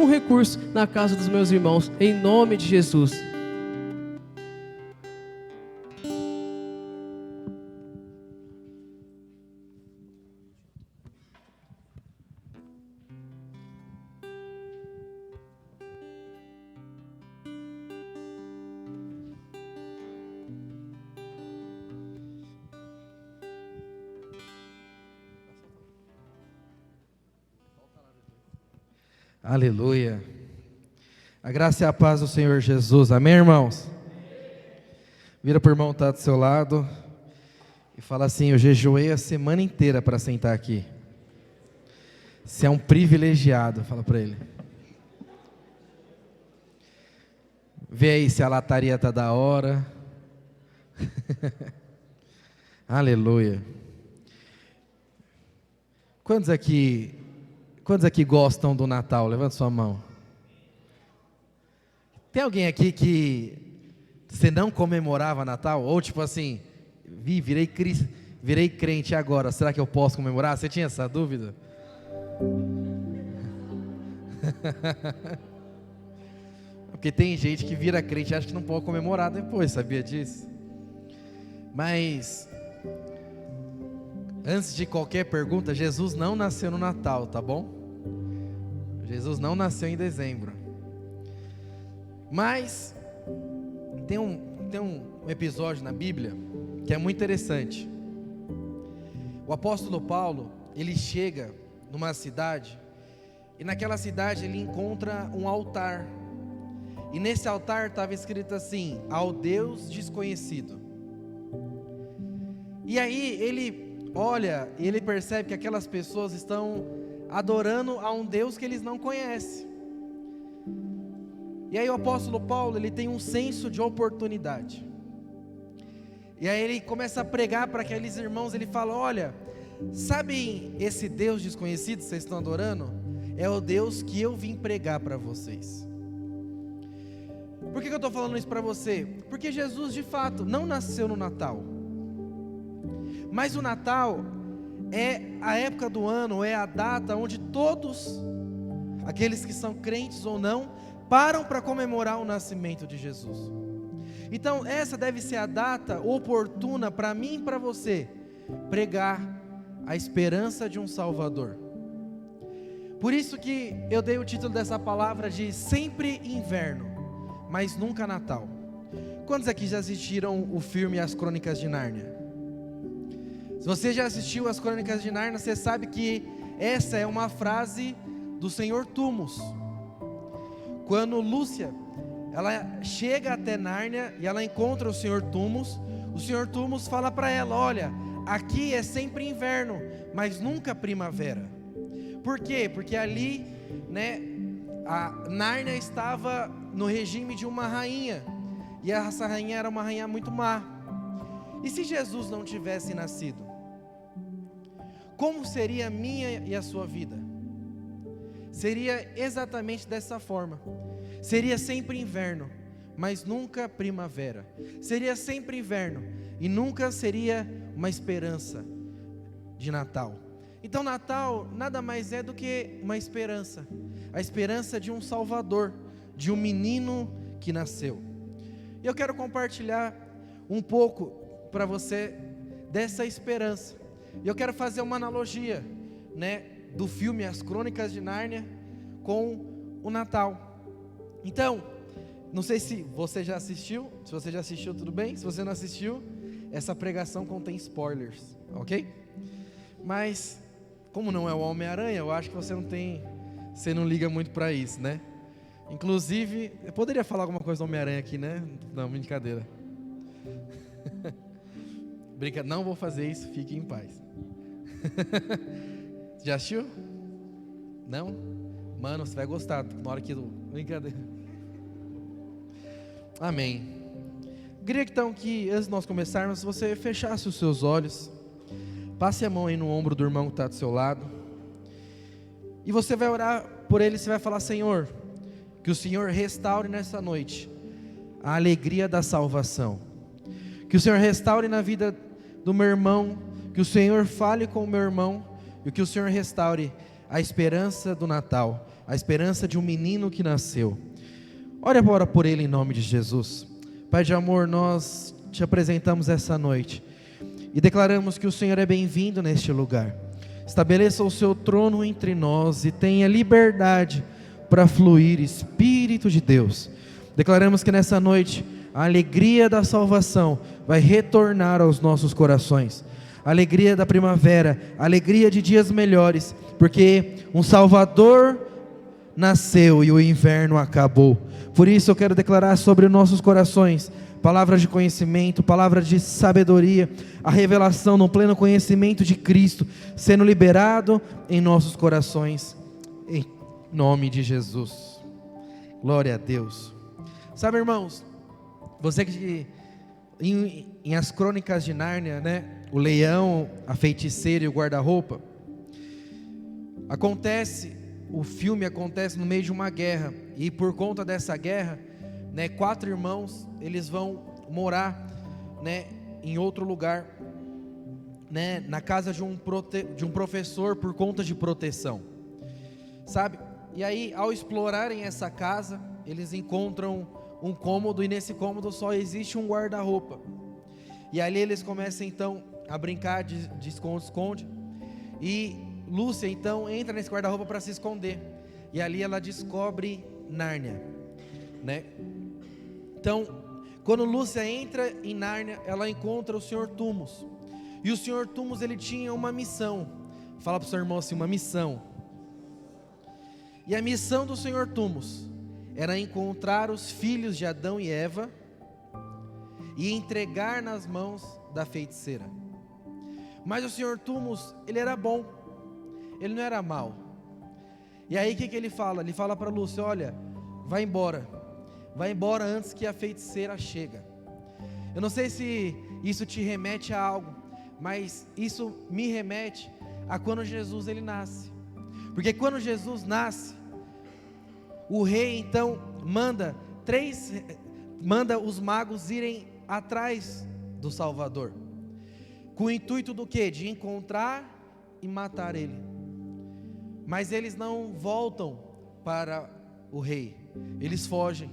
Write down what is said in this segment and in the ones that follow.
nenhum recurso na casa dos meus irmãos, em nome de Jesus. Aleluia. A graça e a paz do Senhor Jesus. Amém, irmãos? Vira para o irmão que está do seu lado e fala assim: eu jejuei a semana inteira para sentar aqui. Você é um privilegiado, fala para ele. Vê aí se a lataria está da hora. Aleluia. Quantos aqui gostam do Natal? Levanta sua mão. Tem alguém aqui que você não comemorava Natal? Ou tipo assim, virei crente agora, será que eu posso comemorar? Você tinha essa dúvida? Porque tem gente que vira crente e acha que não pode comemorar depois, sabia disso? Mas antes de qualquer pergunta, Jesus não nasceu no Natal, tá bom? Jesus não nasceu em dezembro. Mas tem um episódio na Bíblia que é muito interessante. O apóstolo Paulo, ele chega numa cidade, e naquela cidade ele encontra um altar. E nesse altar estava escrito assim: ao Deus desconhecido. E aí ele olha e ele percebe que aquelas pessoas estão adorando a um Deus que eles não conhecem. E aí o apóstolo Paulo, ele tem um senso de oportunidade. E aí ele começa a pregar para aqueles irmãos, ele fala: olha, sabem esse Deus desconhecido que vocês estão adorando? É o Deus que eu vim pregar para vocês. Por que eu estou falando isso para você? Porque Jesus de fato não nasceu no Natal. Mas o Natal é a época do ano, é a data onde todos, aqueles que são crentes ou não, param para comemorar o nascimento de Jesus. Então essa deve ser a data oportuna para mim e para você pregar a esperança de um Salvador. Por isso que eu dei o título dessa palavra de sempre inverno, mas nunca Natal. Quantos aqui já assistiram o filme As Crônicas de Nárnia? Se você já assistiu As Crônicas de Nárnia, você sabe que essa é uma frase do Senhor Tumos. Quando Lúcia, ela chega até Nárnia e ela encontra o Senhor Tumos fala para ela: olha, aqui é sempre inverno, mas nunca primavera. Por quê? Porque ali, a Nárnia estava no regime de uma rainha, e essa rainha era uma rainha muito má. E se Jesus não tivesse nascido, como seria a minha e a sua vida? Seria exatamente dessa forma. Seria sempre inverno, mas nunca primavera. Seria sempre inverno e nunca seria uma esperança de Natal. Então Natal nada mais é do que uma esperança. A esperança de um Salvador, de um menino que nasceu. E eu quero compartilhar um pouco para você dessa esperança. E eu quero fazer uma analogia, do filme As Crônicas de Nárnia com o Natal. Então, não sei se você já assistiu. Se você já assistiu, tudo bem. Se você não assistiu, essa pregação contém spoilers, ok? Mas, como não é o Homem-Aranha, eu acho que você não liga muito para isso, né? Inclusive, eu poderia falar alguma coisa do Homem-Aranha aqui, né? Não, brincadeira. Não vou fazer isso, fique em paz. Já assistiu? Não? Mano, você vai gostar na hora que... Brincadeira. Amém. Eu queria então que, antes de nós começarmos, você fechasse os seus olhos, passe a mão aí no ombro do irmão que está do seu lado, e você vai orar por ele. Você vai falar: Senhor, que o Senhor restaure nessa noite a alegria da salvação, que o Senhor restaure na vida do meu irmão, que o Senhor fale com o meu irmão, e que o Senhor restaure a esperança do Natal, a esperança de um menino que nasceu. Ore agora por ele em nome de Jesus. Pai de amor, nós te apresentamos essa noite e declaramos que o Senhor é bem-vindo neste lugar. Estabeleça o seu trono entre nós e tenha liberdade para fluir, Espírito de Deus. Declaramos que nessa noite a alegria da salvação vai retornar aos nossos corações. A alegria da primavera, a alegria de dias melhores, porque um Salvador nasceu e o inverno acabou. Por isso eu quero declarar sobre nossos corações palavras de conhecimento, palavras de sabedoria, a revelação no pleno conhecimento de Cristo sendo liberado em nossos corações, em nome de Jesus. Glória a Deus. Sabe, irmãos, você que em As Crônicas de Nárnia, né, o leão, a feiticeira e o guarda-roupa, o filme acontece no meio de uma guerra, e por conta dessa guerra, né, 4 irmãos, eles vão morar, né, em outro lugar, né, na casa de um professor por conta de proteção, sabe? E aí, ao explorarem essa casa, eles encontram um cômodo, e nesse cômodo só existe um guarda-roupa, e ali eles começam então a brincar de esconde-esconde, e Lúcia então entra nesse guarda-roupa para se esconder, e ali ela descobre Nárnia, né? Então, quando Lúcia entra em Nárnia, ela encontra o Senhor Tumos, e o Senhor Tumos, ele tinha uma missão. Fala para o seu irmão assim, uma missão. E a missão do Senhor Tumos era encontrar os filhos de Adão e Eva e entregar nas mãos da feiticeira. Mas o Senhor Tumos, ele era bom, ele não era mau. E aí o que ele fala? Ele fala para Lúcia, olha, vai embora antes que a feiticeira chega. Eu não sei se isso te remete a algo, mas isso me remete a quando Jesus ele nasce. Porque quando Jesus nasce, o rei então manda os magos irem atrás do Salvador, com o intuito do quê? De encontrar e matar ele. Mas eles não voltam para o rei, eles fogem.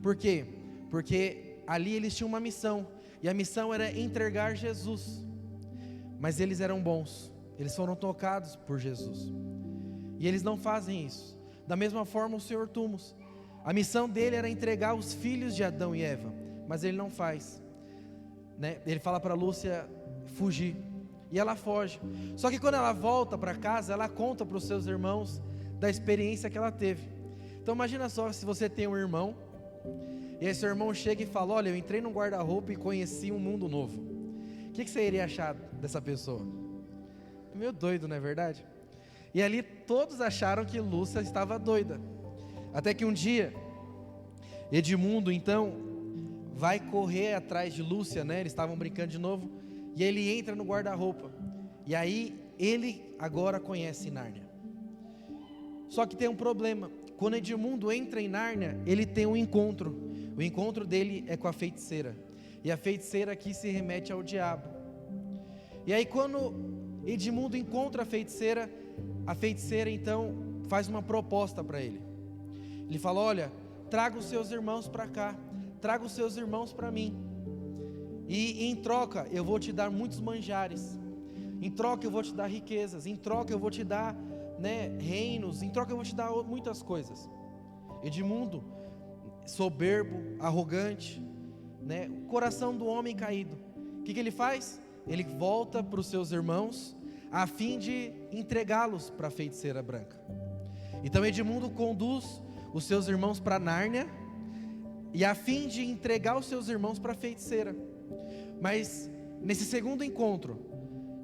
Por quê? Porque ali eles tinham uma missão, e a missão era entregar Jesus. Mas eles eram bons, eles foram tocados por Jesus, e eles não fazem isso. Da mesma forma o Senhor Tumos, a missão dele era entregar os filhos de Adão e Eva, mas ele não faz, né? Ele fala para Lúcia fugir, e ela foge. Só que quando ela volta para casa, ela conta para os seus irmãos da experiência que ela teve. Então imagina só, se você tem um irmão, e aí seu irmão chega e fala, olha, eu entrei num guarda-roupa e conheci um mundo novo. O que você iria achar dessa pessoa? Meio doido, não é verdade? E ali todos acharam que Lúcia estava doida. Até que um dia, Edmundo então vai correr atrás de Lúcia, né? Eles estavam brincando de novo, e ele entra no guarda-roupa, e aí ele agora conhece Nárnia. Só que tem um problema. Quando Edmundo entra em Nárnia, ele tem um encontro. O encontro dele é com a feiticeira, e a feiticeira aqui se remete ao diabo. E aí quando Edmundo encontra a feiticeira então faz uma proposta para ele. Ele fala, olha, traga os seus irmãos para cá, traga os seus irmãos para mim, e em troca eu vou te dar muitos manjares, em troca eu vou te dar riquezas, em troca eu vou te dar, né, reinos, em troca eu vou te dar muitas coisas. Edmundo, soberbo, arrogante, né, o coração do homem caído, o que ele faz? Ele volta para os seus irmãos, a fim de entregá-los para a feiticeira branca. Então Edmundo conduz os seus irmãos para Nárnia, e a fim de entregar os seus irmãos para a feiticeira. Mas nesse segundo encontro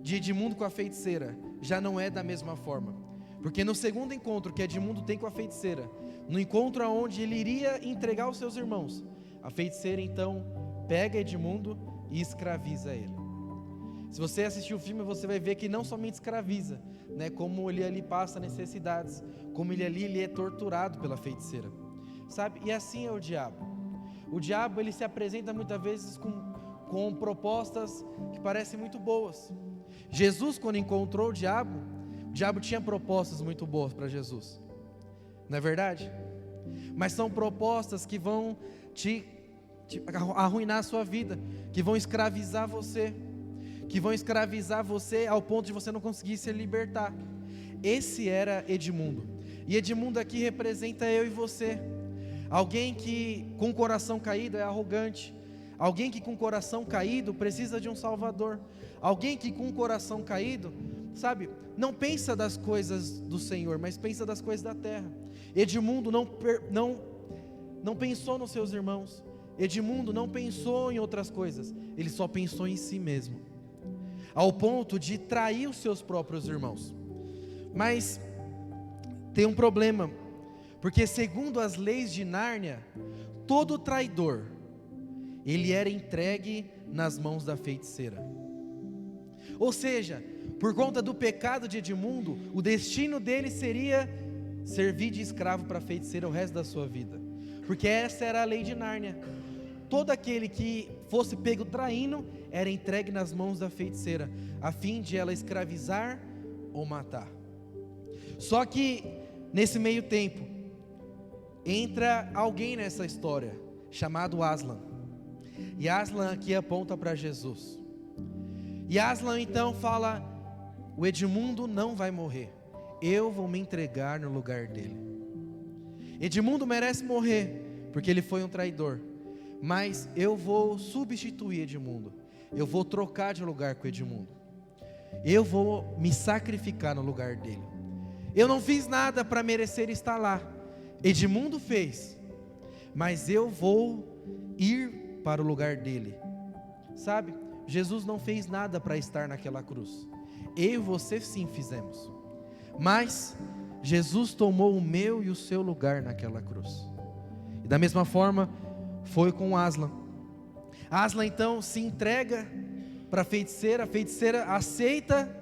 de Edmundo com a feiticeira, já não é da mesma forma, porque no segundo encontro que Edmundo tem com a feiticeira, no encontro onde ele iria entregar os seus irmãos, a feiticeira então pega Edmundo e escraviza ele. Se você assistir o filme, você vai ver que não somente escraviza, né, como ele ali passa necessidades, como ele é torturado pela feiticeira, sabe? E assim é o diabo. O diabo, ele se apresenta muitas vezes com propostas que parecem muito boas. Jesus, quando encontrou o diabo tinha propostas muito boas para Jesus, não é verdade? Mas são propostas que vão te arruinar a sua vida, que vão escravizar você, ao ponto de você não conseguir se libertar. Esse era Edmundo, e Edmundo aqui representa eu e você. Alguém que com o coração caído é arrogante, alguém que com o coração caído precisa de um Salvador, alguém que com o coração caído, sabe, não pensa das coisas do Senhor, mas pensa das coisas da terra. Edmundo não pensou nos seus irmãos, Edmundo não pensou em outras coisas, ele só pensou em si mesmo, ao ponto de trair os seus próprios irmãos. Mas tem um problema, porque segundo as leis de Nárnia, todo traidor, ele era entregue nas mãos da feiticeira. Ou seja, por conta do pecado de Edmundo, o destino dele seria servir de escravo para a feiticeira o resto da sua vida, porque essa era a lei de Nárnia. Todo aquele que fosse pego traindo era entregue nas mãos da feiticeira, a fim de ela escravizar ou matar. Só que nesse meio tempo entra alguém nessa história chamado Aslan, e Aslan aqui aponta para Jesus. E Aslan então fala: o Edmundo não vai morrer, eu vou me entregar no lugar dele. Edmundo merece morrer porque ele foi um traidor, mas eu vou substituir Edmundo, eu vou trocar de lugar com Edmundo, eu vou me sacrificar no lugar dele. Eu não fiz nada para merecer estar lá, Edmundo fez, mas eu vou ir para o lugar dele. Sabe, Jesus não fez nada para estar naquela cruz, eu e você sim fizemos, mas Jesus tomou o meu e o seu lugar naquela cruz. E da mesma forma foi com Aslan. Aslan então se entrega para a feiticeira aceita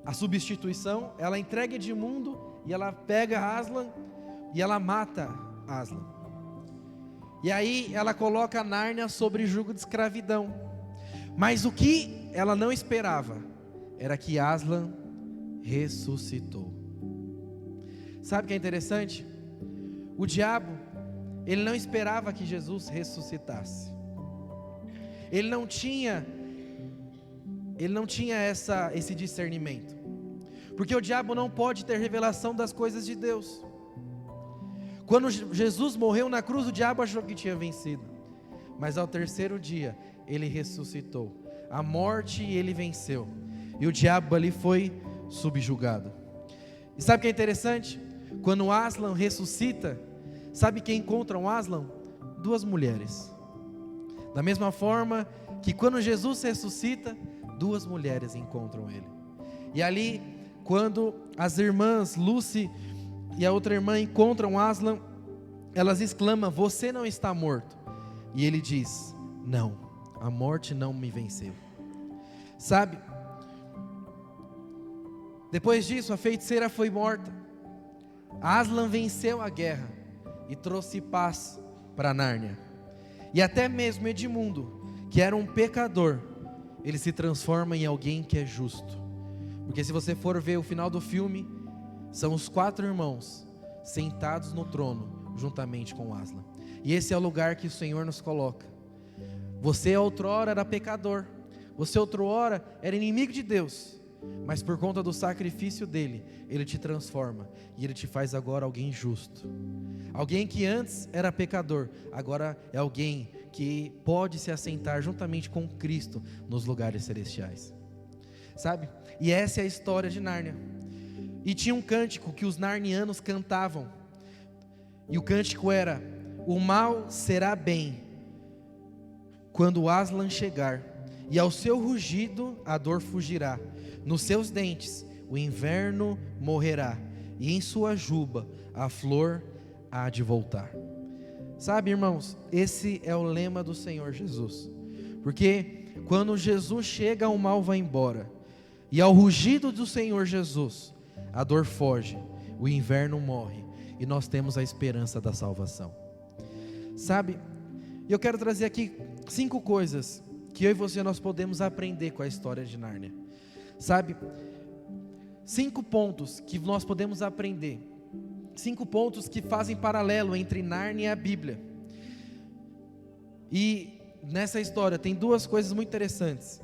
a substituição, ela entrega Edmundo e ela pega Aslan e ela mata Aslan. E aí ela coloca Nárnia sobre jugo de escravidão. Mas o que ela não esperava era que Aslan ressuscitou. Sabe o que é interessante? O diabo, ele não esperava que Jesus ressuscitasse. Ele não tinha esse discernimento, porque o diabo não pode ter revelação das coisas de Deus. Quando Jesus morreu na cruz, o diabo achou que tinha vencido, mas ao terceiro dia ele ressuscitou, a morte ele venceu, e o diabo ali foi subjugado. E sabe o que é interessante? Quando Aslan ressuscita, sabe quem encontra um Aslan? Duas mulheres. Da mesma forma que quando Jesus ressuscita, duas mulheres encontram ele. E ali, quando as irmãs Lucy e a outra irmã encontram Aslan, elas exclamam: você não está morto. E ele diz: não, a morte não me venceu. Sabe, depois disso a feiticeira foi morta, Aslan venceu a guerra e trouxe paz para Nárnia. E até mesmo Edmundo, que era um pecador, ele se transforma em alguém que é justo. Porque se você for ver o final do filme, são os 4 irmãos sentados no trono juntamente com Aslan. E esse é o lugar que o Senhor nos coloca. Você outrora era pecador, você outrora era inimigo de Deus, mas por conta do sacrifício dele, ele te transforma e ele te faz agora alguém justo. Alguém que antes era pecador, agora é alguém que pode se assentar juntamente com Cristo nos lugares celestiais. Sabe? E essa é a história de Nárnia. E tinha um cântico que os narnianos cantavam, e o cântico era: o mal será bem quando Aslan chegar, e ao seu rugido a dor fugirá, nos seus dentes o inverno morrerá, e em sua juba a flor há de voltar. Sabe, irmãos, esse é o lema do Senhor Jesus, porque quando Jesus chega, o mal vai embora, e ao rugido do Senhor Jesus a dor foge, o inverno morre, e nós temos a esperança da salvação. Sabe, eu quero trazer aqui 5 coisas que eu e você nós podemos aprender com a história de Nárnia. Sabe, 5 pontos que nós podemos aprender 5 pontos que fazem paralelo entre Nárnia e a Bíblia. E nessa história tem 2 coisas muito interessantes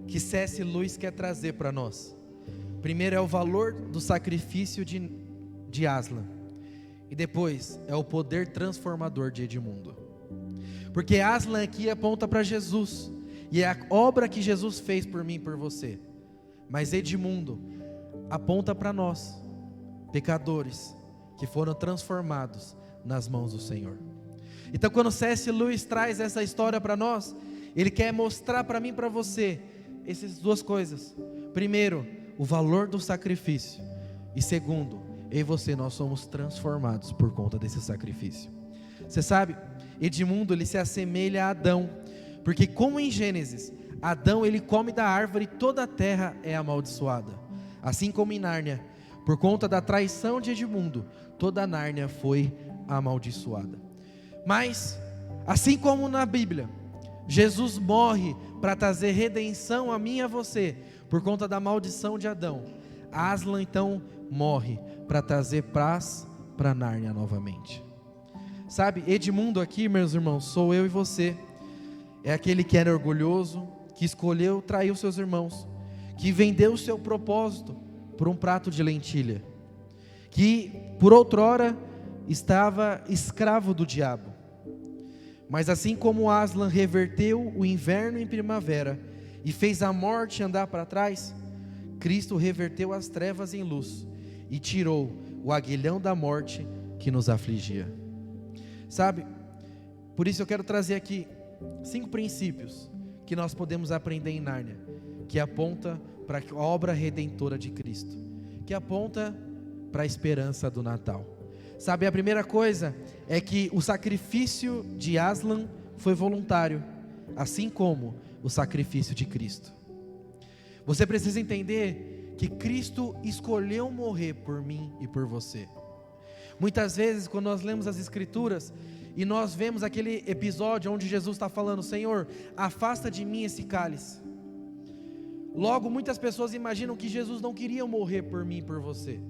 que C.S. Lewis quer trazer para nós. Primeiro é o valor do sacrifício de Aslan, e depois é o poder transformador de Edmundo. Porque Aslan aqui aponta para Jesus, e é a obra que Jesus fez por mim e por você. Mas Edmundo aponta para nós, pecadores, que foram transformados nas mãos do Senhor. Então quando C.S. Lewis traz essa história para nós, ele quer mostrar para mim e para você essas 2 coisas. Primeiro, o valor do sacrifício, e segundo, eu e você, nós somos transformados por conta desse sacrifício. Você sabe, Edmundo, ele se assemelha a Adão, porque como em Gênesis, Adão ele come da árvore e toda a terra é amaldiçoada. Assim como em Nárnia, por conta da traição de Edmundo, toda a Nárnia foi amaldiçoada. Mas, assim como na Bíblia, Jesus morre para trazer redenção a mim e a você, por conta da maldição de Adão. Aslan então morre para trazer paz para Nárnia novamente. Sabe, Edmundo aqui, meus irmãos, sou eu e você. É aquele que era orgulhoso, que escolheu trair os seus irmãos, que vendeu o seu propósito por um prato de lentilha, que por outrora estava escravo do diabo. Mas assim como Aslan reverteu o inverno em primavera e fez a morte andar para trás, Cristo reverteu as trevas em luz e tirou o aguilhão da morte que nos afligia. Sabe, por isso eu quero trazer aqui 5 princípios que nós podemos aprender em Nárnia, que aponta para a obra redentora de Cristo, que aponta para a esperança do Natal. Sabe, a primeira coisa é que o sacrifício de Aslan foi voluntário, assim como o sacrifício de Cristo. Você precisa entender que Cristo escolheu morrer por mim e por você. Muitas vezes quando nós lemos as Escrituras e nós vemos aquele episódio onde Jesus está falando: Senhor, afasta de mim esse cálice. Logo muitas pessoas imaginam que Jesus não queria morrer por mim e por você,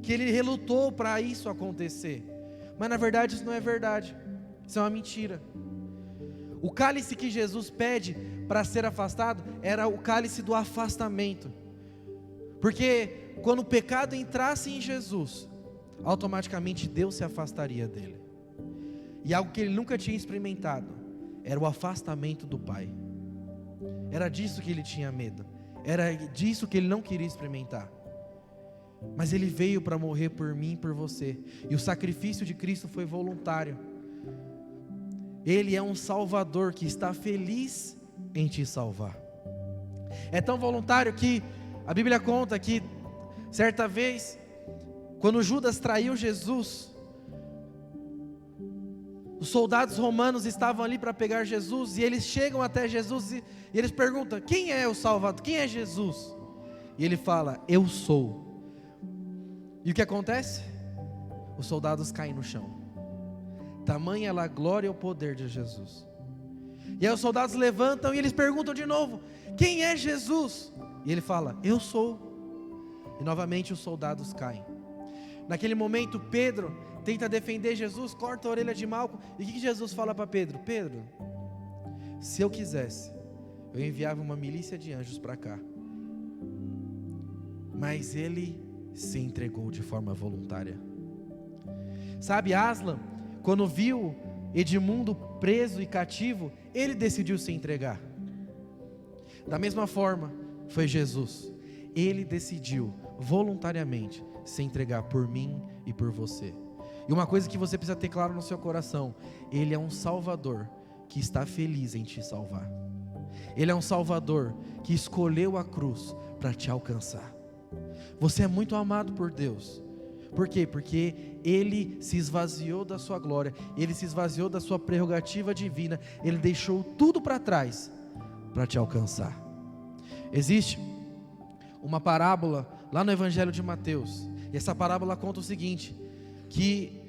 que Ele relutou para isso acontecer. Mas na verdade isso não é verdade, isso é uma mentira. O cálice que Jesus pede para ser afastado era o cálice do afastamento, porque quando o pecado entrasse em Jesus, automaticamente Deus se afastaria dele. E algo que ele nunca tinha experimentado era o afastamento do Pai. Era disso que ele tinha medo, era disso que ele não queria experimentar. Mas ele veio para morrer por mim e por você, e o sacrifício de Cristo foi voluntário. Ele é um Salvador que está feliz em te salvar. É tão voluntário que a Bíblia conta que certa vez, quando Judas traiu Jesus, os soldados romanos estavam ali para pegar Jesus, e eles chegam até Jesus e eles perguntam: quem é o Salvador? Quem é Jesus? E ele fala: eu sou. E o que acontece? Os soldados caem no chão. Tamanha a glória e o poder de Jesus. E aí os soldados levantam e eles perguntam de novo: quem é Jesus? E ele fala: eu sou. E novamente os soldados caem. Naquele momento Pedro tenta defender Jesus, corta a orelha de Malco. E o que Jesus fala para Pedro? Pedro, se eu quisesse, eu enviava uma milícia de anjos para cá. Mas ele se entregou de forma voluntária. Sabe, Aslan, quando viu Edmundo preso e cativo, ele decidiu se entregar. Da mesma forma, foi Jesus. Ele decidiu voluntariamente se entregar por mim e por você. E uma coisa que você precisa ter claro no seu coração: Ele é um Salvador que está feliz em te salvar. Ele é um Salvador que escolheu a cruz para te alcançar. Você é muito amado por Deus. Por quê? Porque Ele se esvaziou da sua glória, Ele se esvaziou da sua prerrogativa divina, Ele deixou tudo para trás para te alcançar. Existe uma parábola lá no Evangelho de Mateus, e essa parábola conta o seguinte: que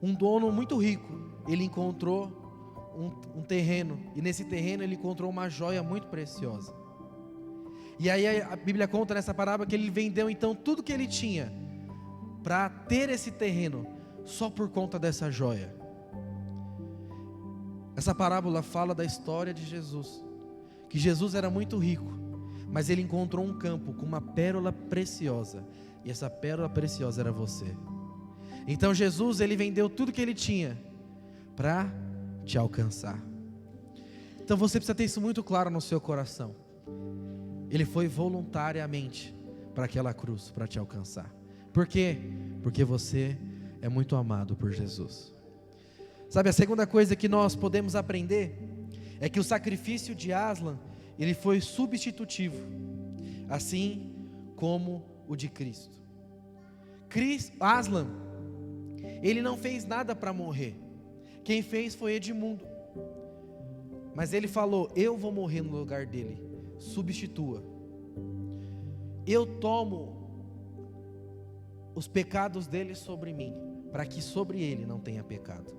um dono muito rico, ele encontrou um terreno, e nesse terreno ele encontrou uma joia muito preciosa. E aí a Bíblia conta nessa parábola que ele vendeu então tudo que ele tinha para ter esse terreno só por conta dessa joia. Essa parábola fala da história de Jesus, que Jesus era muito rico, mas ele encontrou um campo com uma pérola preciosa, e essa pérola preciosa era você. Então Jesus, ele vendeu tudo que ele tinha para te alcançar. Então você precisa ter isso muito claro no seu coração. Ele foi voluntariamente para aquela cruz, para te alcançar. Por quê? Porque você é muito amado por Jesus. Sabe, a segunda coisa que nós podemos aprender é que o sacrifício de Aslan, ele foi substitutivo, assim como o de Cristo. Aslan, ele não fez nada para morrer. Quem fez foi Edmundo. Mas ele falou: eu vou morrer no lugar dele, substitua. Eu tomo os pecados dele sobre mim, para que sobre ele não tenha pecado.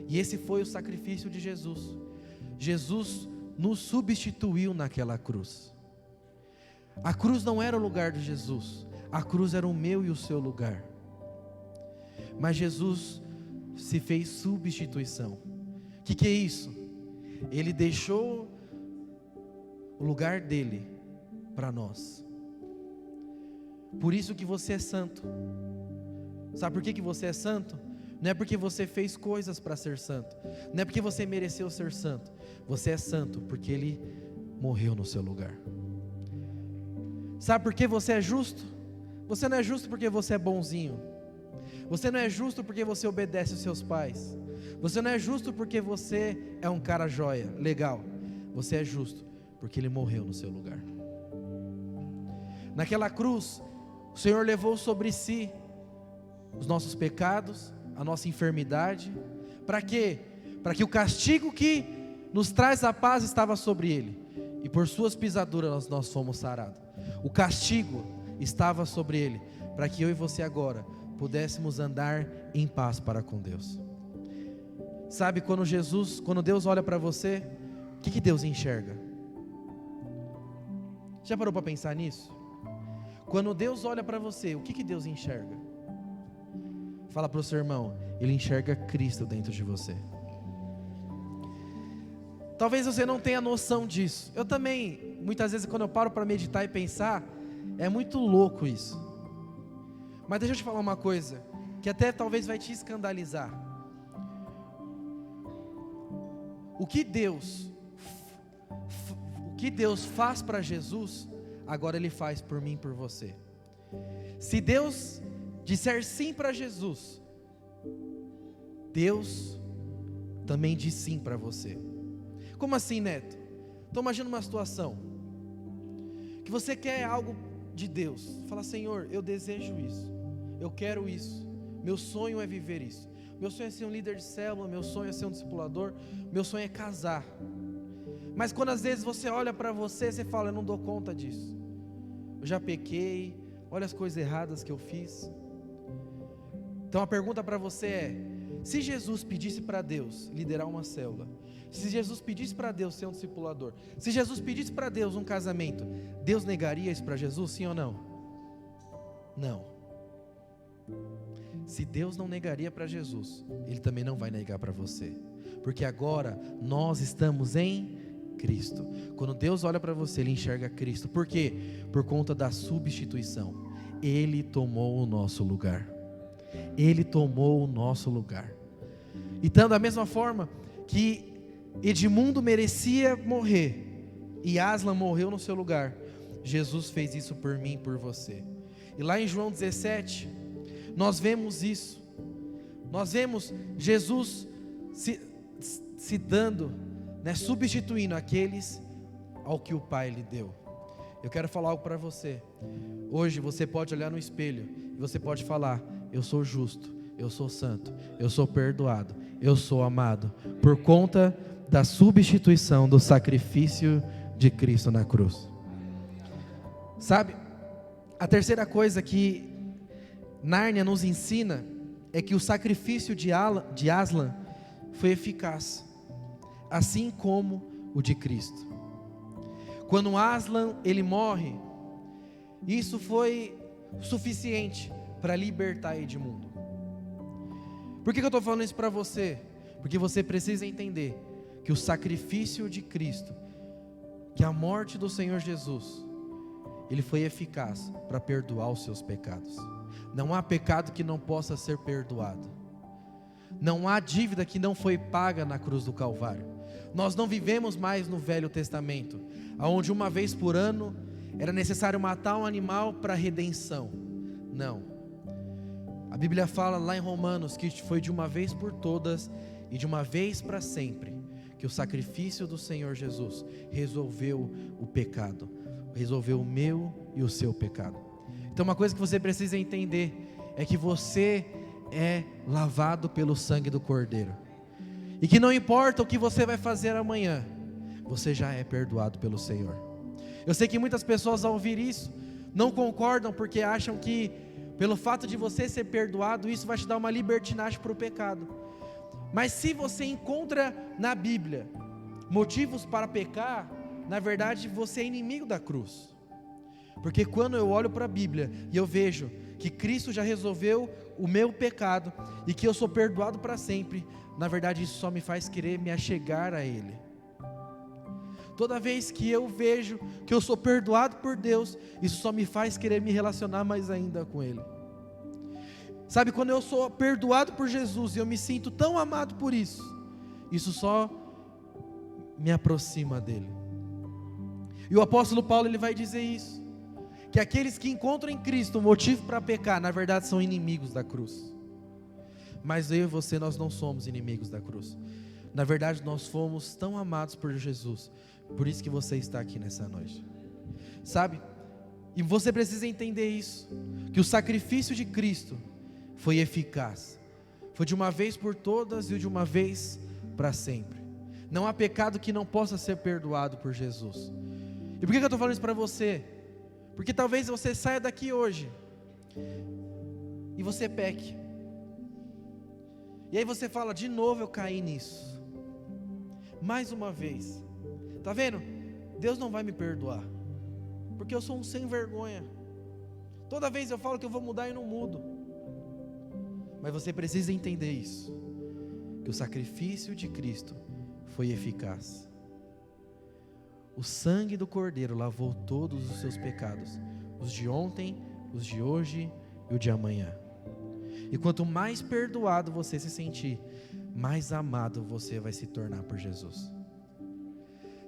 E esse foi o sacrifício de Jesus. Jesus nos substituiu naquela cruz. A cruz não era o lugar de Jesus, a cruz era o meu e o seu lugar. Mas Jesus se fez substituição. O que é isso? Ele deixou o lugar dele para nós. Por isso que você é santo. Sabe por que você é santo? Não é porque você fez coisas para ser santo, não é porque você mereceu ser santo. Você é santo porque ele morreu no seu lugar. Sabe por que você é justo? Você não é justo porque você é bonzinho. Você não é justo porque você obedece os seus pais. Você não é justo porque você é um cara joia, legal. Você é justo porque ele morreu no seu lugar. Naquela cruz, o Senhor levou sobre si os nossos pecados, a nossa enfermidade. Para quê? Para que o castigo que nos traz a paz estava sobre ele, e por suas pisaduras nós fomos sarados. O castigo estava sobre ele, para que eu e você agora pudéssemos andar em paz para com Deus. Sabe, quando Deus olha para você, o que Deus enxerga? Já parou para pensar nisso? Quando Deus olha para você, o que Deus enxerga? Fala para o seu irmão, ele enxerga Cristo dentro de você. Talvez você não tenha noção disso. Eu também, muitas vezes quando eu paro para meditar e pensar, é muito louco isso. Mas deixa eu te falar uma coisa, que até talvez vai te escandalizar. O que Deus faz para Jesus, agora Ele faz por mim e por você. Se Deus disser sim para Jesus, Deus também diz sim para você. Como assim, Neto? Então imagina uma situação que você quer algo de Deus. Fala: Senhor, eu desejo isso, eu quero isso, meu sonho é viver isso, meu sonho é ser um líder de célula, meu sonho é ser um discipulador, meu sonho é casar. Mas quando às vezes você olha para você, você fala: eu não dou conta disso, eu já pequei, olha as coisas erradas que eu fiz. Então a pergunta para você é: se Jesus pedisse para Deus liderar uma célula, se Jesus pedisse para Deus ser um discipulador, se Jesus pedisse para Deus um casamento, Deus negaria isso para Jesus, sim ou não? Não. Se Deus não negaria para Jesus, Ele também não vai negar para você, porque agora nós estamos em Cristo. Quando Deus olha para você, Ele enxerga Cristo. Por quê? Por conta da substituição. Ele tomou o nosso lugar. Ele tomou o nosso lugar. Então, da mesma forma que Edmundo merecia morrer e Aslan morreu no seu lugar, Jesus fez isso por mim e por você. E lá em João 17, nós vemos isso. Nós vemos Jesus se dando, substituindo aqueles ao que o Pai lhe deu. Eu quero falar algo para você. Hoje você pode olhar no espelho e você pode falar: eu sou justo, eu sou santo, eu sou perdoado, eu sou amado, por conta da substituição do sacrifício de Cristo na cruz. Sabe, a terceira coisa que Nárnia nos ensina é que o sacrifício de Aslan foi eficaz, assim como o de Cristo. Quando Aslan ele morre, isso foi suficiente para libertar Edmundo. Por que eu estou falando isso para você? Porque você precisa entender que o sacrifício de Cristo, que a morte do Senhor Jesus, ele foi eficaz para perdoar os seus pecados. Não há pecado que não possa ser perdoado. Não há dívida que não foi paga na cruz do Calvário. Nós não vivemos mais no Velho Testamento, onde uma vez por ano era necessário matar um animal para redenção. Não. A Bíblia fala lá em Romanos que foi de uma vez por todas e de uma vez para sempre que o sacrifício do Senhor Jesus resolveu o pecado, resolveu o meu e o seu pecado. Então uma coisa que você precisa entender é que você é lavado pelo sangue do Cordeiro, e que não importa o que você vai fazer amanhã, você já é perdoado pelo Senhor. Eu sei que muitas pessoas ao ouvir isso não concordam, porque acham que pelo fato de você ser perdoado, isso vai te dar uma libertinagem para o pecado. Mas se você encontra na Bíblia motivos para pecar, na verdade você é inimigo da cruz. Porque quando eu olho para a Bíblia e eu vejo que Cristo já resolveu o meu pecado e que eu sou perdoado para sempre, na verdade isso só me faz querer me achegar a Ele. Toda vez que eu vejo que eu sou perdoado por Deus, isso só me faz querer me relacionar mais ainda com Ele. Sabe, quando eu sou perdoado por Jesus e eu me sinto tão amado por isso, isso só me aproxima dEle. E o apóstolo Paulo, ele vai dizer isso, que aqueles que encontram em Cristo um motivo para pecar, na verdade são inimigos da cruz. Mas eu e você, nós não somos inimigos da cruz. Na verdade nós fomos tão amados por Jesus, por isso que você está aqui nessa noite. Sabe, e você precisa entender isso, que o sacrifício de Cristo foi eficaz, foi de uma vez por todas e de uma vez para sempre. Não há pecado que não possa ser perdoado por Jesus. E por que eu estou falando isso para você? Porque talvez você saia daqui hoje e você peque, e aí você fala: de novo eu caí nisso, mais uma vez. Está vendo? Deus não vai me perdoar, porque eu sou um sem vergonha. Toda vez eu falo que eu vou mudar e não mudo. Mas você precisa entender isso, que o sacrifício de Cristo foi eficaz. O sangue do Cordeiro lavou todos os seus pecados, os de ontem, os de hoje e o de amanhã. E quanto mais perdoado você se sentir, mais amado você vai se tornar por Jesus.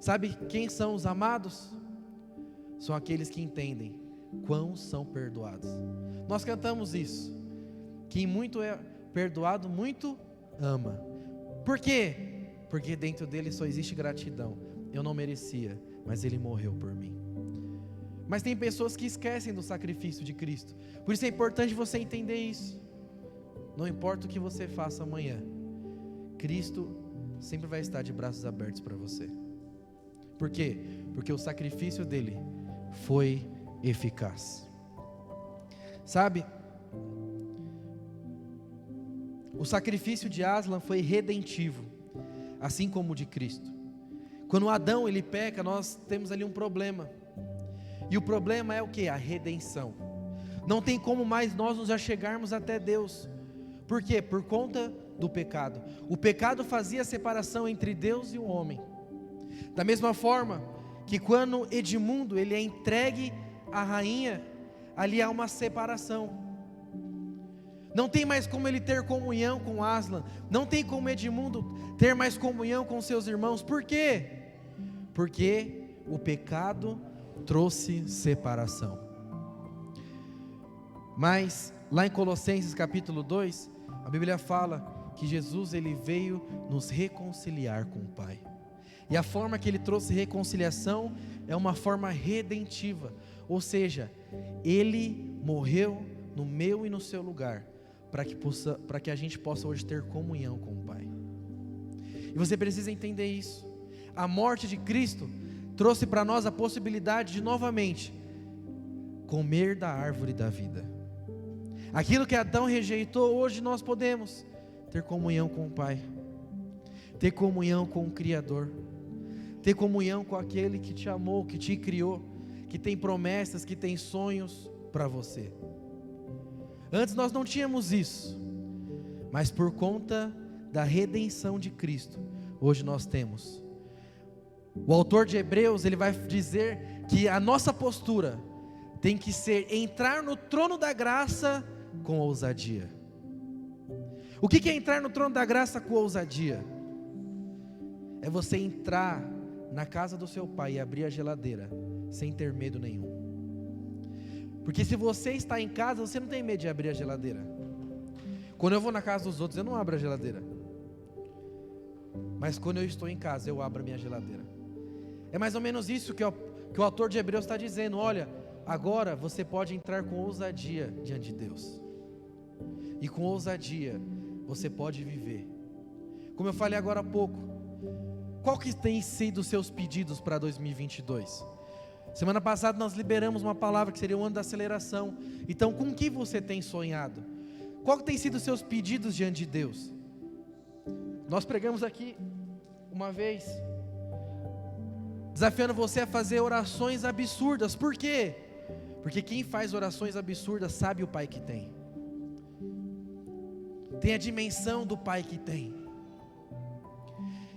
Sabe quem são os amados? São aqueles que entendem quão são perdoados. Nós cantamos isso: quem muito é perdoado, muito ama. Por quê? Porque dentro dele só existe gratidão. Eu não merecia, mas Ele morreu por mim. Mas tem pessoas que esquecem do sacrifício de Cristo. Por isso é importante você entender isso. Não importa o que você faça amanhã, Cristo sempre vai estar de braços abertos para você. Por quê? Porque o sacrifício dele foi eficaz. Sabe, o sacrifício de Aslan foi redentivo, assim como o de Cristo. Quando Adão ele peca, nós temos ali um problema. E o problema é o que? A redenção. Não tem como mais nós nos achegarmos até Deus. Por quê? Por conta do pecado. O pecado fazia a separação entre Deus e o homem. Da mesma forma que quando Edmundo ele é entregue à rainha, ali há uma separação. Não tem mais como ele ter comunhão com Aslan. Não tem como Edmundo ter mais comunhão com seus irmãos. Por quê? Porque o pecado trouxe separação. Mas lá em Colossenses capítulo 2, a Bíblia fala que Jesus ele veio nos reconciliar com o Pai. E a forma que ele trouxe reconciliação é uma forma redentiva. Ou seja, ele morreu no meu e no seu lugar, para que a gente possa hoje ter comunhão com o Pai. E você precisa entender isso. A morte de Cristo trouxe para nós a possibilidade de novamente comer da árvore da vida. Aquilo que Adão rejeitou, hoje nós podemos ter comunhão com o Pai, ter comunhão com o Criador, ter comunhão com aquele que te amou, que te criou, que tem promessas, que tem sonhos para você. Antes nós não tínhamos isso, mas por conta da redenção de Cristo, hoje nós temos. O autor de Hebreus, ele vai dizer que a nossa postura tem que ser entrar no trono da graça com ousadia. O que é entrar no trono da graça com ousadia? É você entrar na casa do seu pai e abrir a geladeira sem ter medo nenhum. Porque se você está em casa, você não tem medo de abrir a geladeira. Quando eu vou na casa dos outros, eu não abro a geladeira. Mas quando eu estou em casa, eu abro a minha geladeira. É mais ou menos isso que o autor de Hebreus está dizendo. Olha, agora você pode entrar com ousadia diante de Deus. E com ousadia, você pode viver. Como eu falei agora há pouco, qual que tem sido os seus pedidos para 2022? Semana passada nós liberamos uma palavra que seria o ano da aceleração. Então, com que você tem sonhado? Qual que tem sido os seus pedidos diante de Deus? Nós pregamos aqui uma vez, desafiando você a fazer orações absurdas. Por quê? Porque quem faz orações absurdas sabe o Pai que tem. Tem a dimensão do Pai que tem.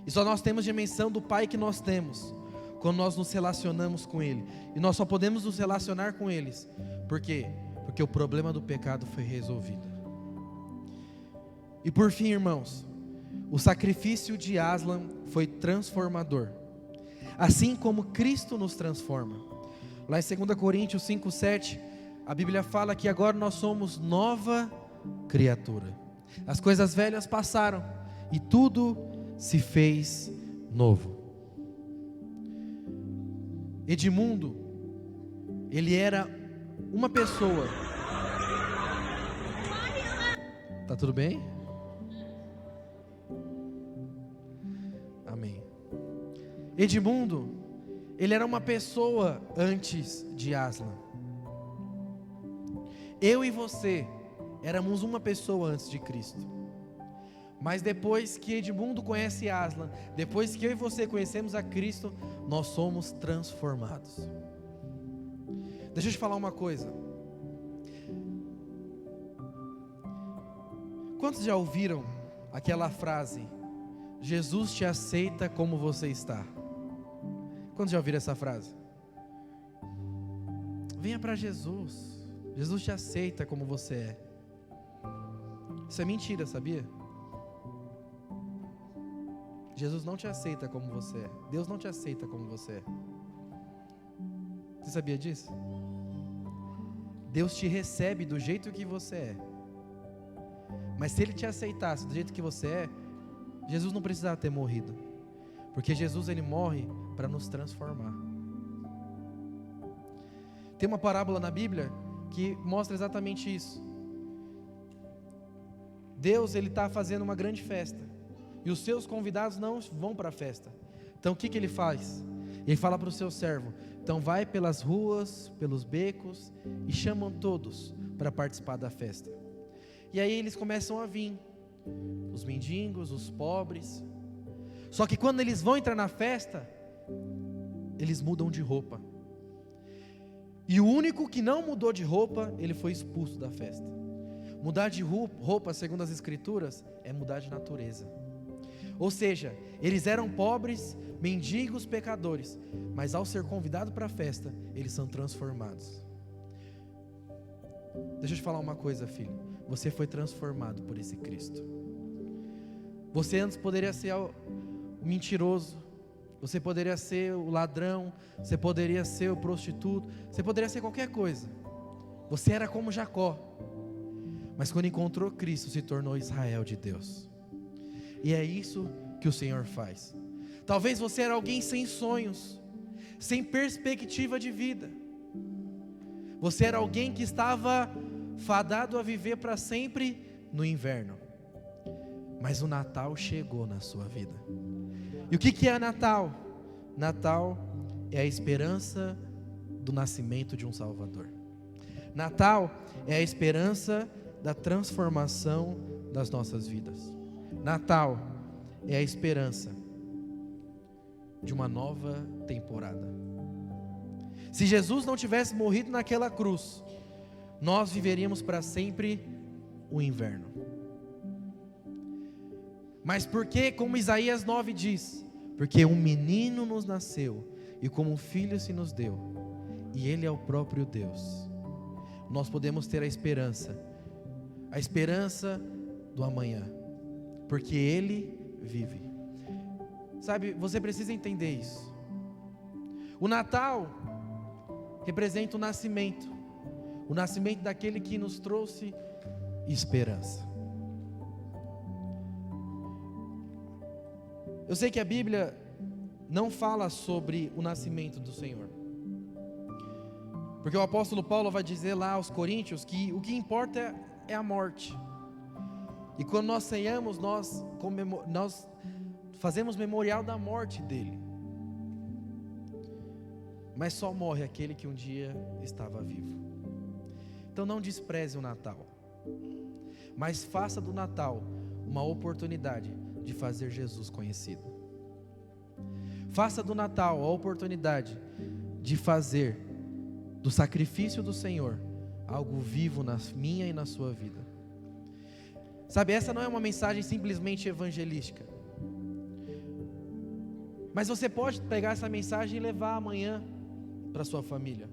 E só nós temos dimensão do Pai que nós temos quando nós nos relacionamos com Ele. E nós só podemos nos relacionar com eles. Por quê? Porque o problema do pecado foi resolvido. E por fim, irmãos, o sacrifício de Aslan foi transformador, assim como Cristo nos transforma. Lá em 2 Coríntios 5:7, a Bíblia fala que agora nós somos nova criatura. As coisas velhas passaram e tudo se fez novo. Edmundo, ele era uma pessoa. Tá tudo bem? Amém. Edmundo, ele era uma pessoa antes de Aslan. Eu e você éramos uma pessoa antes de Cristo. Mas depois que Edmundo conhece Aslan, depois que eu e você conhecemos a Cristo, nós somos transformados. Deixa eu te falar uma coisa. Quantos já ouviram aquela frase: Jesus te aceita como você está? Quantos já ouviram essa frase? Venha para Jesus. Jesus te aceita como você é. Isso é mentira, sabia? Jesus não te aceita como você é. Deus não te aceita como você é. Você sabia disso? Deus te recebe do jeito que você é. Mas se Ele te aceitasse do jeito que você é, Jesus não precisava ter morrido. Porque Jesus, Ele morre para nos transformar. Tem uma parábola na Bíblia que mostra exatamente isso. Deus, Ele está fazendo uma grande festa. E os seus convidados não vão para a festa. Então o que Ele faz? Ele fala para o seu servo: então vai pelas ruas, pelos becos, e chamam todos para participar da festa. E aí eles começam a vir, os mendigos, os pobres. Só que quando eles vão entrar na festa, eles mudam de roupa. E o único que não mudou de roupa, ele foi expulso da festa. Mudar de roupa, segundo as Escrituras, é mudar de natureza. Ou seja, eles eram pobres, mendigos, pecadores, mas ao ser convidados para a festa, eles são transformados. Deixa eu te falar uma coisa, filho. Você foi transformado por esse Cristo. Você antes poderia ser o mentiroso, você poderia ser o ladrão, você poderia ser o prostituto, você poderia ser qualquer coisa. Você era como Jacó, mas quando encontrou Cristo, se tornou Israel de Deus. E é isso que o Senhor faz. Talvez você era alguém sem sonhos, sem perspectiva de vida. Você era alguém que estava fadado a viver para sempre no inverno. Mas o Natal chegou na sua vida. E o que é Natal? Natal é a esperança do nascimento de um Salvador. Natal é a esperança da transformação das nossas vidas. Natal é a esperança de uma nova temporada. Se Jesus não tivesse morrido naquela cruz, nós viveríamos para sempre o inverno. Mas porque, como Isaías 9 diz, porque um menino nos nasceu, e como um filho se nos deu, e Ele é o próprio Deus, nós podemos ter a esperança do amanhã, porque Ele vive. Sabe, você precisa entender isso. O Natal representa o nascimento daquele que nos trouxe esperança. Eu sei que a Bíblia não fala sobre o nascimento do Senhor, porque o apóstolo Paulo vai dizer lá aos Coríntios que o que importa é a morte. E quando nós ceiamos, nós fazemos memorial da morte dele. Mas só morre aquele que um dia estava vivo. Então não despreze o Natal, mas faça do Natal uma oportunidade de fazer Jesus conhecido. Faça do Natal a oportunidade de fazer do sacrifício do Senhor algo vivo na minha e na sua vida. Sabe, essa não é uma mensagem simplesmente evangelística, mas você pode pegar essa mensagem e levar amanhã para sua família,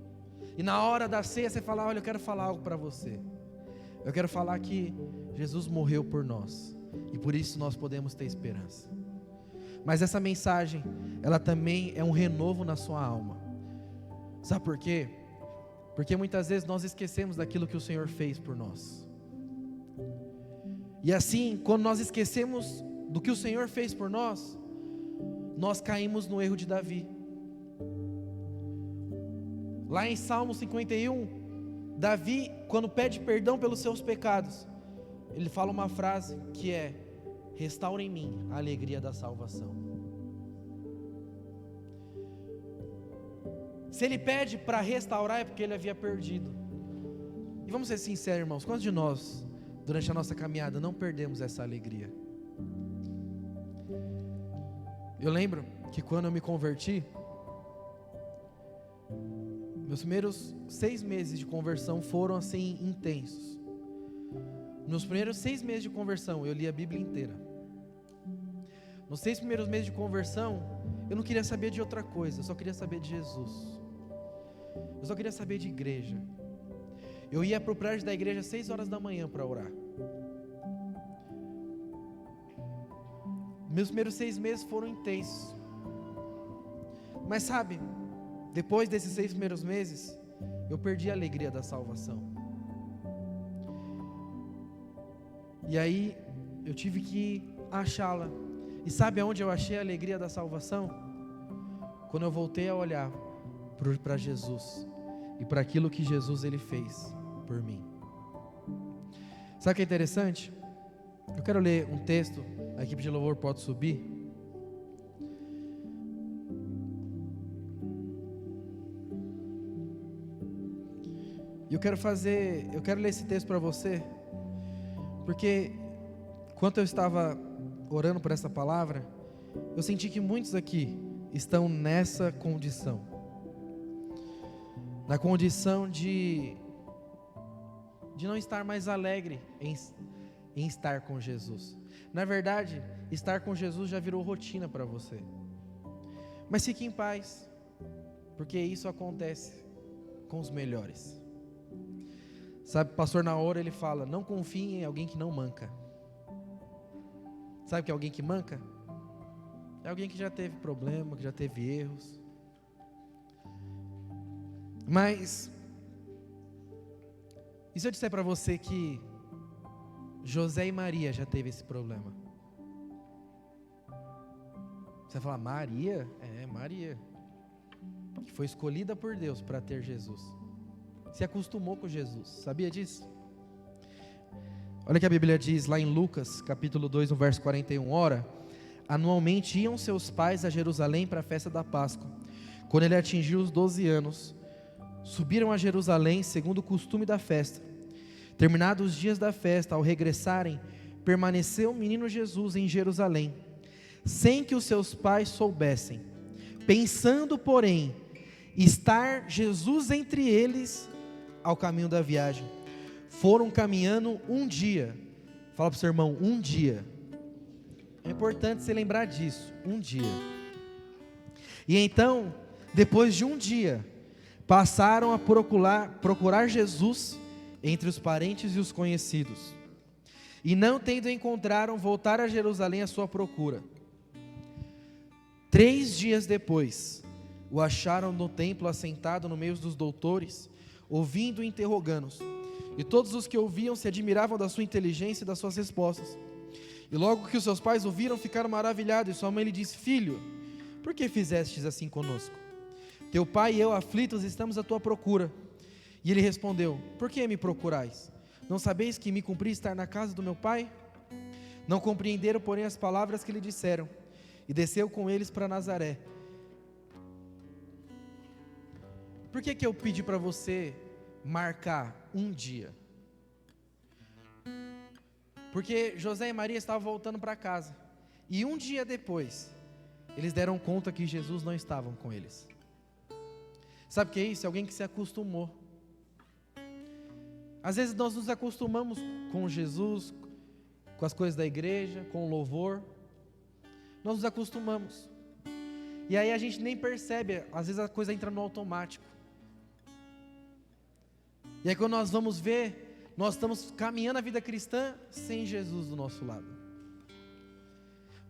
e na hora da ceia você falar: olha, eu quero falar algo para você, eu quero falar que Jesus morreu por nós, e por isso nós podemos ter esperança. Mas essa mensagem, ela também é um renovo na sua alma. Sabe por quê? Porque muitas vezes nós esquecemos daquilo que o Senhor fez por nós. E assim, quando nós esquecemos do que o Senhor fez por nós, nós caímos no erro de Davi. Lá em Salmo 51, Davi, quando pede perdão pelos seus pecados, ele fala uma frase que é: restaura em mim a alegria da salvação. Se ele pede para restaurar, é porque ele havia perdido. E vamos ser sinceros, irmãos, quantos de nós, durante a nossa caminhada, não perdemos essa alegria? Eu lembro que quando eu me converti, meus primeiros 6 meses de conversão foram assim intensos. Nos primeiros 6 meses de conversão, eu li a Bíblia inteira. Nos 6 primeiros meses de conversão, eu não queria saber de outra coisa, eu só queria saber de Jesus. Eu só queria saber de igreja. Eu ia para o prédio da igreja às 6 horas da manhã para orar. Meus primeiros 6 meses foram intensos. Mas sabe, depois desses 6 primeiros meses, eu perdi a alegria da salvação. E aí, eu tive que achá-la. E sabe aonde eu achei a alegria da salvação? Quando eu voltei a olhar para Jesus e para aquilo que Jesus ele fez por mim. Sabe o que é interessante? Eu quero ler um texto, a equipe de louvor pode subir. E eu quero ler esse texto para você, porque enquanto eu estava orando por essa palavra, eu senti que muitos aqui estão nessa condição, na condição de não estar mais alegre em estar com Jesus. Na verdade, estar com Jesus já virou rotina para você. Mas fique em paz, porque isso acontece com os melhores. Sabe, pastor Naor, ele fala: não confie em alguém que não manca. Sabe o que é alguém que manca? É alguém que já teve problema, que já teve erros. Mas, e se eu disser para você que José e Maria já teve esse problema? Você vai falar: Maria? É, Maria, que foi escolhida por Deus para ter Jesus. Se acostumou com Jesus, sabia disso? Olha o que a Bíblia diz lá em Lucas, capítulo 2, no verso 41. Ora, anualmente iam seus pais a Jerusalém para a festa da Páscoa. Quando ele atingiu os 12 anos, subiram a Jerusalém segundo o costume da festa. Terminados os dias da festa, ao regressarem, permaneceu o menino Jesus em Jerusalém, sem que os seus pais soubessem. Pensando, porém, estar Jesus entre eles ao caminho da viagem, foram caminhando um dia. Fala para o seu irmão, um dia. É importante você lembrar disso, um dia. E então, depois de um dia, passaram a procurar Jesus entre os parentes e os conhecidos. E não tendo encontraram, voltaram a Jerusalém à sua procura. 3 dias depois, o acharam no templo assentado no meio dos doutores, ouvindo e interrogando-os. E todos os que ouviam se admiravam da sua inteligência e das suas respostas. E logo que os seus pais ouviram, ficaram maravilhados. E sua mãe lhe disse: filho, por que fizestes assim conosco? Teu pai e eu, aflitos, estamos à tua procura. E ele respondeu: por que me procurais? Não sabeis que me cumpri estar na casa do meu pai? Não compreenderam, porém, as palavras que lhe disseram. E desceu com eles para Nazaré. Por que eu pedi para você marcar um dia? Porque José e Maria estavam voltando para casa. E um dia depois, eles deram conta que Jesus não estava com eles. Sabe o que é isso? É alguém que se acostumou. Às vezes nós nos acostumamos com Jesus, com as coisas da igreja, com o louvor. Nós nos acostumamos. E aí a gente nem percebe, às vezes a coisa entra no automático. E aí quando nós vamos ver, nós estamos caminhando a vida cristã sem Jesus do nosso lado.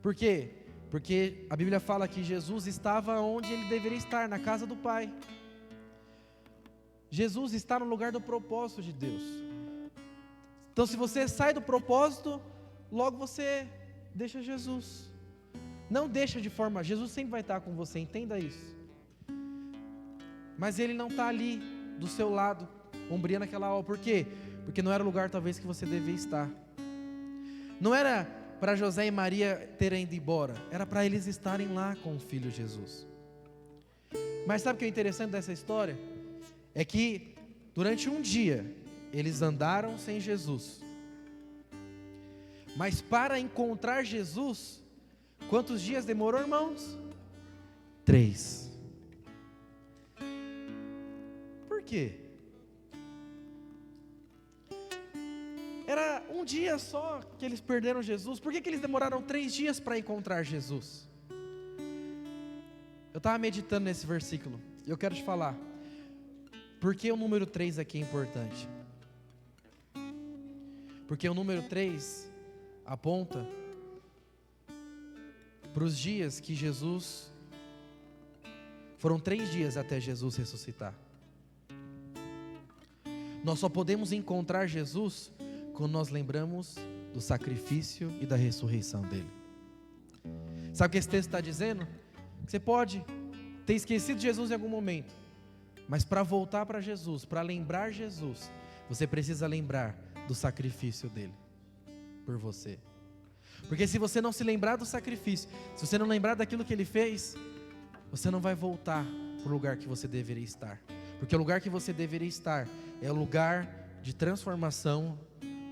Por quê? Porque a Bíblia fala que Jesus estava onde ele deveria estar, na casa do Pai. Jesus está no lugar do propósito de Deus. Então se você sai do propósito, logo você deixa Jesus. Não deixa de forma, Jesus sempre vai estar com você, entenda isso. Mas ele não está ali, do seu lado, ombreando aquela aula. Por quê? Porque não era o lugar talvez que você devia estar. Não era para José e Maria terem ido embora, era para eles estarem lá com o Filho Jesus. Mas sabe o que é interessante dessa história? É que durante um dia, eles andaram sem Jesus. Mas para encontrar Jesus, quantos dias demorou, irmãos? 3. Por quê? Era um dia só que eles perderam Jesus. Por que eles demoraram 3 dias para encontrar Jesus? Eu estava meditando nesse versículo e eu quero te falar. Por que o número 3 aqui é importante? Porque o número 3 aponta para os dias que Jesus... Foram 3 dias até Jesus ressuscitar. Nós só podemos encontrar Jesus quando nós lembramos do sacrifício e da ressurreição dele. Sabe o que esse texto está dizendo? Que você pode ter esquecido de Jesus em algum momento, mas para voltar para Jesus, para lembrar Jesus, você precisa lembrar do sacrifício dele por você. Porque se você não se lembrar do sacrifício, se você não lembrar daquilo que ele fez, você não vai voltar para o lugar que você deveria estar. Porque o lugar que você deveria estar é o lugar de transformação,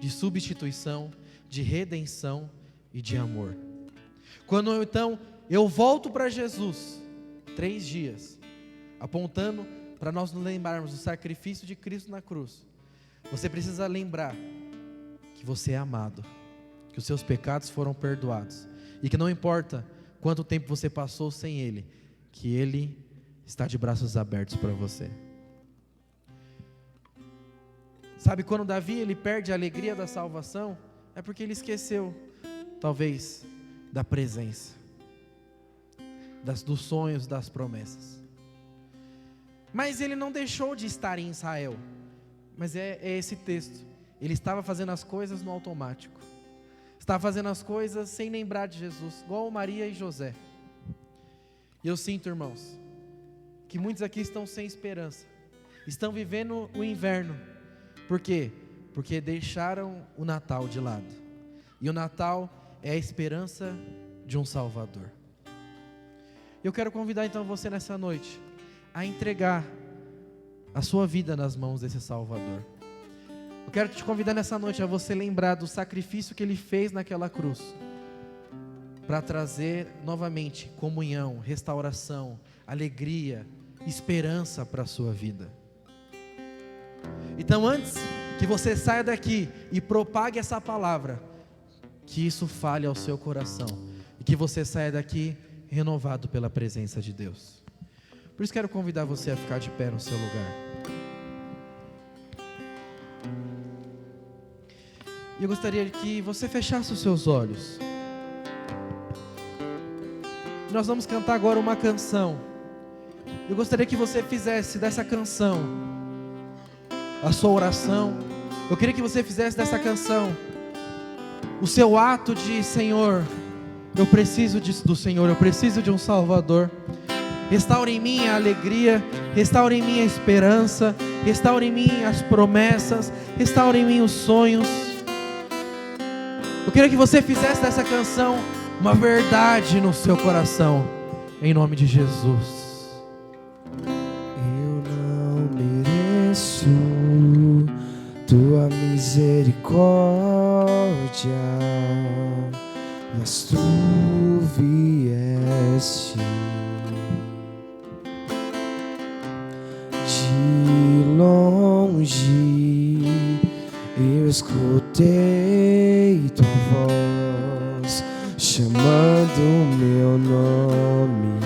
de substituição, de redenção e de amor. Quando então eu volto para Jesus, 3 dias, apontando para nós nos lembrarmos do sacrifício de Cristo na cruz, você precisa lembrar que você é amado, que os seus pecados foram perdoados, e que não importa quanto tempo você passou sem Ele, que Ele está de braços abertos para você. Sabe quando Davi ele perde a alegria da salvação? É porque ele esqueceu, talvez, da presença, dos sonhos, das promessas. Mas ele não deixou de estar em Israel. Mas é esse texto. Ele estava fazendo as coisas no automático. Estava fazendo as coisas sem lembrar de Jesus, igual Maria e José. E eu sinto, irmãos, que muitos aqui estão sem esperança. Estão vivendo o inverno. Por quê? Porque deixaram o Natal de lado. E o Natal é a esperança de um Salvador. Eu quero convidar então você nessa noite a entregar a sua vida nas mãos desse Salvador. Eu quero te convidar nessa noite a você lembrar do sacrifício que Ele fez naquela cruz, para trazer novamente comunhão, restauração, alegria, esperança para a sua vida. Então antes Que você saia daqui e propague essa palavra, que isso fale ao seu coração, e que você saia daqui renovado pela presença de Deus. Por isso quero convidar você a ficar de pé no seu lugar. E eu gostaria que você fechasse os seus olhos. Nós vamos cantar agora uma canção. Eu gostaria que você fizesse dessa canção a sua oração. Eu queria que você fizesse dessa canção o seu ato de: Senhor, eu preciso do Senhor, eu preciso de um Salvador. Restaure em mim a alegria, restaure em mim a esperança, restaure em mim as promessas, restaure em mim os sonhos. Eu queria que você fizesse dessa canção uma verdade no seu coração, em nome de Jesus. Eu não mereço tua misericórdia, mas tu vieste de longe. Eu escutei tua voz chamando meu nome.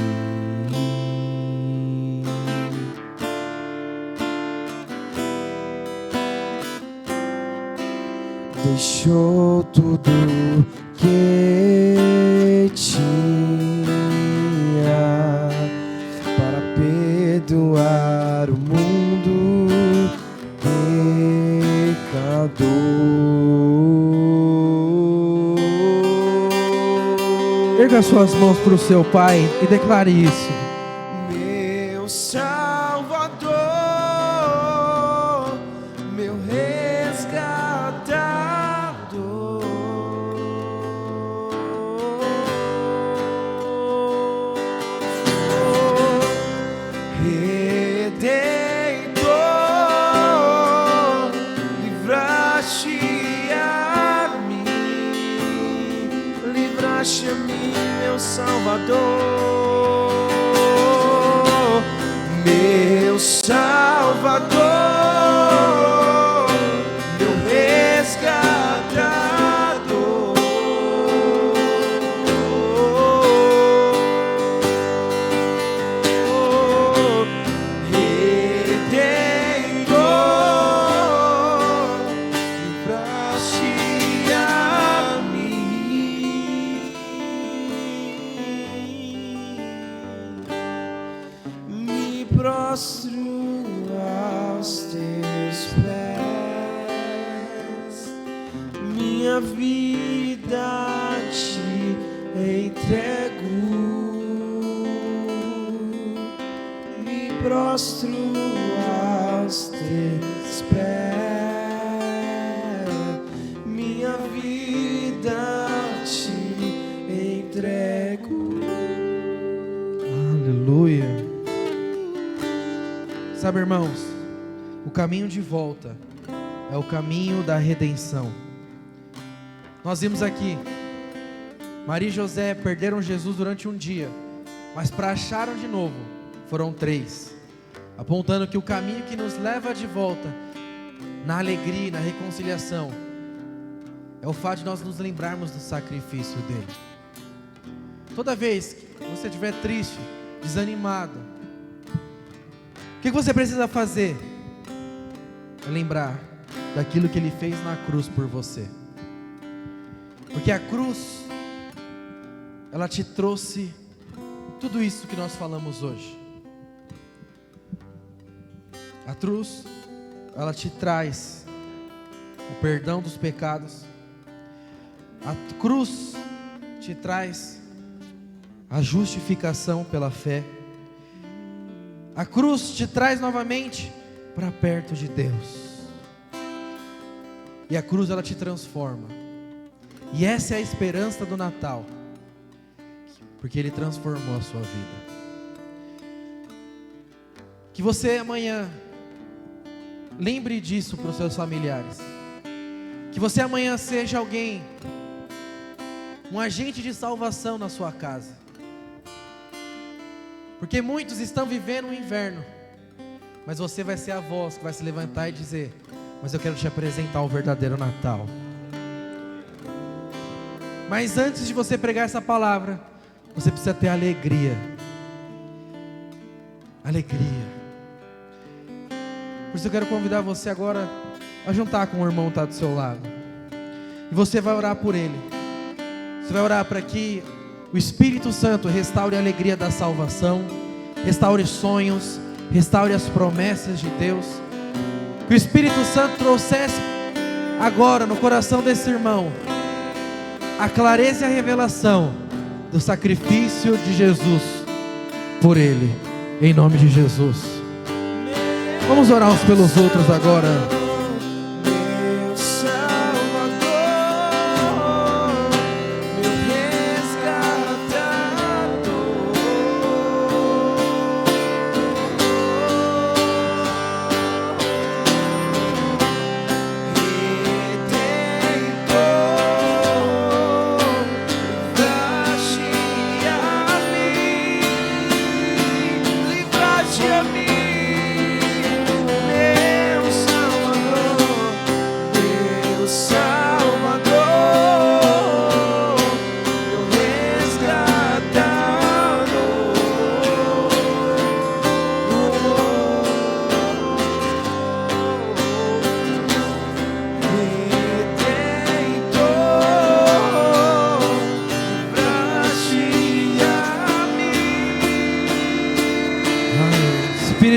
Deixou tudo que tinha para perdoar o mundo pecador. Erga suas mãos para o seu Pai e declare isso. Meu Salvador, meu resgatador, Redentor, livraste a mim, meu Salvador, meu Salvador, meu resgatador, Redentor, livraste a mim. Me prostro aos teus pés, minha vida te entrego. Me prostro aos teus pés, minha vida te entrego. Aleluia. Sabe, irmãos, o caminho de volta é o caminho da redenção. Nós vimos aqui, Maria e José perderam Jesus durante um dia, mas para acharem de novo, foram 3, apontando que o caminho que nos leva de volta, na alegria e na reconciliação, é o fato de nós nos lembrarmos do sacrifício dele. Toda vez que você estiver triste, desanimado, o que você precisa fazer? É lembrar daquilo que ele fez na cruz por você. Porque a cruz, ela te trouxe tudo isso que nós falamos hoje. A cruz, ela te traz o perdão dos pecados. A cruz te traz a justificação pela fé. A cruz te traz novamente para perto de Deus. E a cruz, ela te transforma. E essa é a esperança do Natal, porque ele transformou a sua vida. Que você amanhã lembre disso para os seus familiares. Que você amanhã seja alguém, um agente de salvação na sua casa. Porque muitos estão vivendo um inverno, mas você vai ser a voz que vai se levantar e dizer: mas eu quero te apresentar o verdadeiro Natal. Mas antes de você pregar essa palavra, você precisa ter alegria. Alegria. Por isso eu quero convidar você agora a juntar com o irmão que está do seu lado. E você vai orar por ele. Você vai orar para que o Espírito Santo restaure a alegria da salvação, restaure sonhos, restaure as promessas de Deus. Que o Espírito Santo trouxesse agora no coração desse irmão a clareza e a revelação do sacrifício de Jesus por ele, em nome de Jesus. Vamos orar uns pelos outros agora. Meu Salvador, meu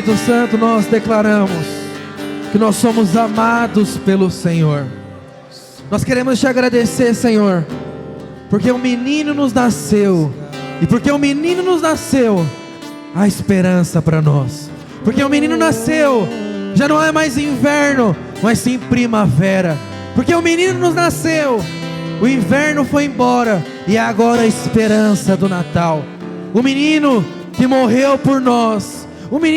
Espírito Santo, nós declaramos que nós somos amados pelo Senhor. Nós queremos te agradecer, Senhor, porque um menino nos nasceu, e porque um menino nos nasceu, há esperança para nós. Porque um menino nasceu, já não é mais inverno, mas sim primavera. Porque um menino nos nasceu, o inverno foi embora, e agora a esperança do Natal. O menino que morreu por nós, o menino